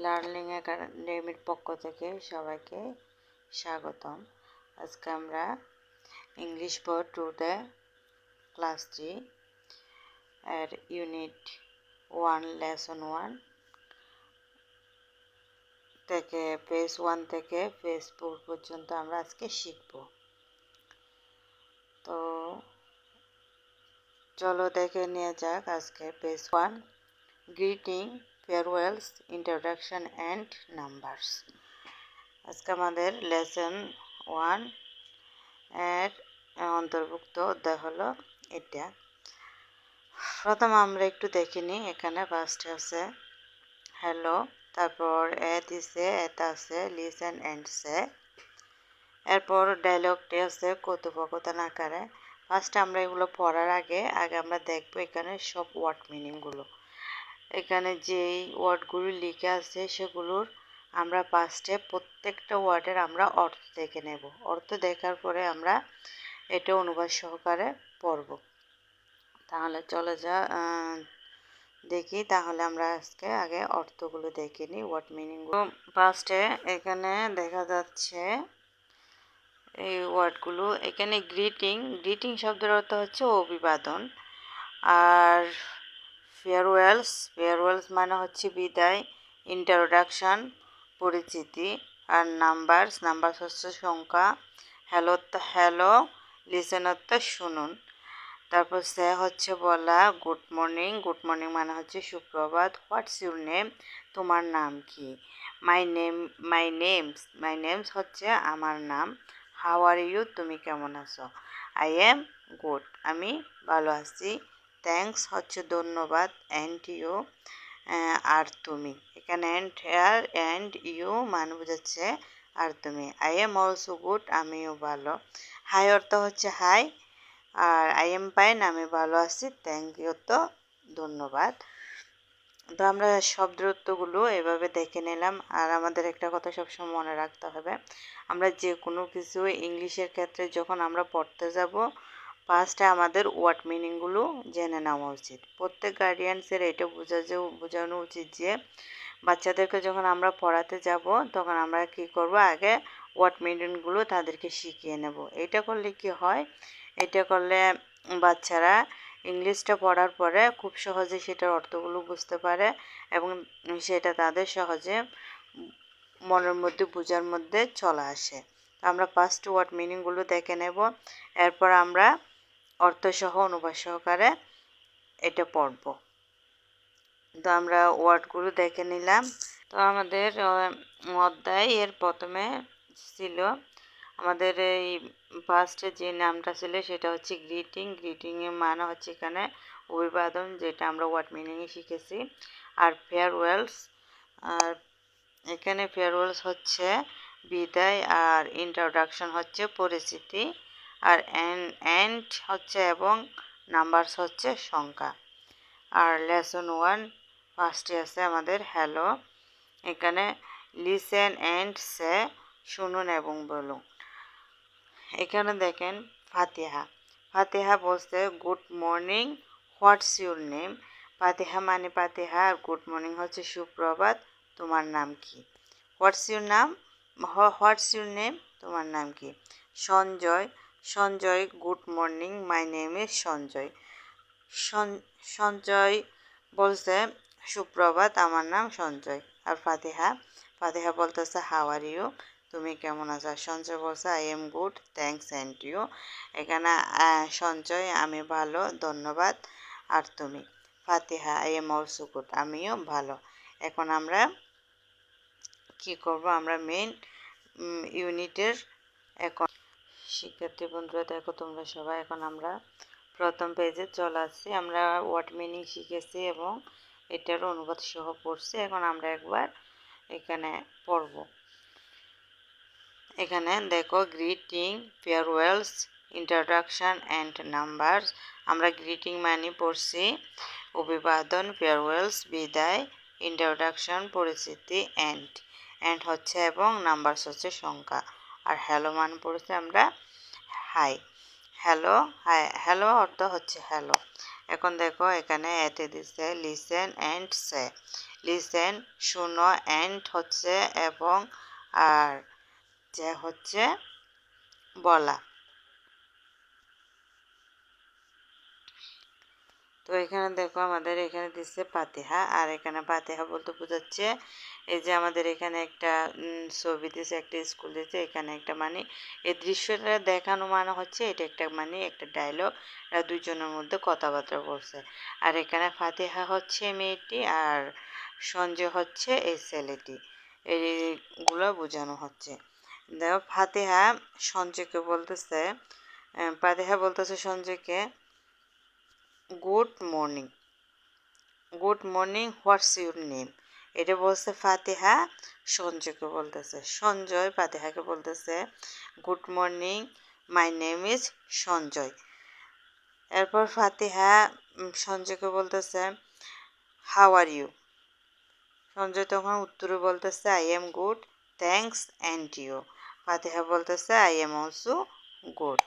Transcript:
Learning একাডেমির পক্ষ থেকে সবাইকে স্বাগতম। আজকে আমরা ইংলিশ বোর্ড 2-তে ক্লাস 3 এর ইউনিট 1 লেসন 1 থেকে পেজ 1 থেকে পেজ 4 পর্যন্ত আমরা আজকে শিখব। তো চলো দেখে নেওয়া যাক। আজকে page 1, greeting, farewells, introduction and numbers. আজকে আমাদের লেসন 1 এর অন্তর্ভুক্ত অধ্যায় হলো এটা। প্রথম আমরা একটু দেখে নিই। এখানে ফার্স্টে আছে হ্যালো, তারপর এ দিছে, এটা আছে লিসেন অ্যান্ড সে। এরপর ডায়লগটি আছে কথোপকথন আকারে। ফার্স্টে আমরা এগুলো পড়ার আগে আমরা দেখবো এখানে সব ওয়ার্ড মিনিংগুলো। এখানে যেই ওয়ার্ডগুলো লিখে আছে সেগুলোর আমরা ফার্স্টে প্রত্যেকটা ওয়ার্ডের আমরা অর্থ দেখে নেব। অর্থ দেখার পরে আমরা এটা অনুবাদ সহকারে পড়ব। তাহলে চলে দেখি। তাহলে আমরা আজকে আগে অর্থগুলো দেখে নিই, ওয়ার্ড মিনিংগুলো। ফার্স্টে এখানে দেখা যাচ্ছে এই ওয়ার্ডগুলো। এখানে গ্রিটিং শব্দের অর্থ হচ্ছে অভিবাদন। আর ফেয়ারওয়েলস মানে হচ্ছে বিদায়। ইন্ট্রোডাকশন পরিচিতি। আর নাম্বারস হচ্ছে সংখ্যা। হ্যালো, লিসেন হচ্ছে শুনুন। তারপর সে হচ্ছে বলা। গুড মর্নিং মানে হচ্ছে সুপ্রভাত। হোয়াটস ইউর নেম, তোমার নাম কি। মাই নেমস হচ্ছে আমার নাম। হাউ আর ইউ, তুমি কেমন আছো। আই এম গুড, আমি ভালো আছি। থ্যাঙ্কস হচ্ছে ধন্যবাদ। অ্যান্ড ইউ, আর তুমি। এখানে অ্যান্ড ইউ মানে বোঝাচ্ছে আর তুমি। আই এম অলসো গুড, আমিও ভালো। হাই অর্থ হচ্ছে হাই। আর আই এম ফাইন, আমি ভালো আছি। থ্যাংক ইউ তো ধন্যবাদ। তো আমরা শব্দের অর্থগুলো এভাবে দেখে নিলাম। আর আমাদের একটা কথা সবসময় মনে রাখতে হবে, আমরা যে কোনো কিছু ইংলিশের ক্ষেত্রে যখন আমরা পড়তে যাব, ফার্স্টে আমাদের ওয়ার্ড মিনিংগুলো জেনে নেওয়া উচিত। প্রত্যেক গার্ডিয়ানসের এটা বোঝানো উচিত যে বাচ্চাদেরকে যখন আমরা পড়াতে যাব তখন আমরা কি করব, আগে ওয়ার্ড মিনিংগুলো তাদেরকে শিখিয়ে নেব। এটা করলে কি হয়, এটা করলে বাচ্চারা ইংলিশটা পড়ার পরে খুব সহজে সেটার অর্থগুলো বুঝতে পারে এবং সেটা তাদের সহজে মনের মধ্যে বোঝার মধ্যে চলে আসে। আমরা ফার্স্ট ওয়ার্ড মিনিংগুলো দেখে নেব, এরপর আমরা অর্থসহ অনুবাদ সহকারে এটা পড়ব। তো আমরা ওয়ার্ডগুলো দেখে নিলাম। তো আমাদের অধ্যায় এর প্রথমে ছিল আমাদের এই ফার্স্টে যে নামটা ছিল সেটা হচ্ছে গ্রিটিংয়ের মানে হচ্ছে এখানে অভিবাদন, যেটা আমরা ওয়ার্ড মিনিংয়ে শিখেছি। আর আর এখানে ফেয়ারওয়েলস হচ্ছে বিদায়। আর ইন্ট্রোডাকশন হচ্ছে পরিচিতি। আর অ্যান্ড হচ্ছে এবং, নাম্বারস হচ্ছে সংখ্যা। আর লেসন 1 ফার্স্টে আছে আমাদের হ্যালো। এখানে লিসেন অ্যান্ড সে, শুনুন এবং বলুন। এখানে দেখেন ফাতিহা বলছে good morning, what's your name. Fatiha মানে ফাতিহা, আর গুড মর্নিং হচ্ছে সুপ্রভাত, তোমার নাম কি। হোয়াটস ইউর নেম, তোমার নাম কি। Sanjay good morning, my name is Sanjay. Sanjay বলছে সুপ্রভাত, আমার নাম সঞ্জয়। আর ফাতিহা বলতেছে হাউ আর ইউ, তুমি কেমন আছো। সঞ্জয় বলছে I am good, thanks and you. এখানে সঞ্জয় আমি ভালো, ধন্যবাদ। আর তুমি। Fatiha I am also good, আমিও ভালো। এখন আমরা কি করব, আমরা মেইন ইউনিটের এখন শিক্ষার্থী বন্ধুরা দেখো তোমরা সবাই, এখন আমরা প্রথম পেজে চলে আসছি। আমরা ওয়ার্ড মিনিং শিখেছি এবং এটার অনুবাদ সহ পড়ছি। এখন আমরা একবার এখানে পড়ব। এখানে দেখো greeting, farewells, introduction and numbers. আমরা গ্রিটিং মানে পড়ছি অভিবাদন, ফেয়ারওয়েলস বিদায়, ইন্ট্রোডাকশন পরিচিতি, অ্যান্ড হচ্ছে এবং, নাম্বারস হচ্ছে সংখ্যা। আর হ্যালো মানে পড়ছি আমরা হাই। হ্যালো অর্থ হচ্ছে হ্যালো। এখন দেখো এখানে এতে দিচ্ছে লিসেন অ্যান্ড সে। লিসেন শুনো, অ্যান্ড হচ্ছে এবং, আর যে হচ্ছে বলা। তো এখানে দেখো আমাদের এখানে দিচ্ছে পাতিহা, আর এখানে পাতিহা বলতে বোঝাচ্ছে এই যে আমাদের এখানে একটা ছবি দিচ্ছে, একটা স্কুল দিচ্ছে, এখানে একটা মানে এই দৃশ্যটা দেখানো মানে হচ্ছে এটা একটা মানে একটা ডায়লগ, এরা দুইজনের মধ্যে কথাবার্তা বলছে। আর এখানে ফাতিহা হচ্ছে মেয়েটি, আর সঞ্জয় হচ্ছে এই ছেলেটি, এইগুলো বোঝানো হচ্ছে। দেখো ফাতিহা সঞ্জয়কে বলতেছে, ফাতিহা বলতেছে সঞ্জয়কে, good morning, good morning, what's your name. এটা বলছে ফাতিহা সঞ্জয়কে বলতেছে, সঞ্জয় ফাতিহাকে বলতেছে good morning, my name is Sanjay. এরপর ফাতিহা সঞ্জয়কে বলতেছে হাউ আর ইউ। সঞ্জয় তখন উত্তরে বলতেছে I am good, thanks, and you. Fatiha বলতেছে আই এম অলসো গুড।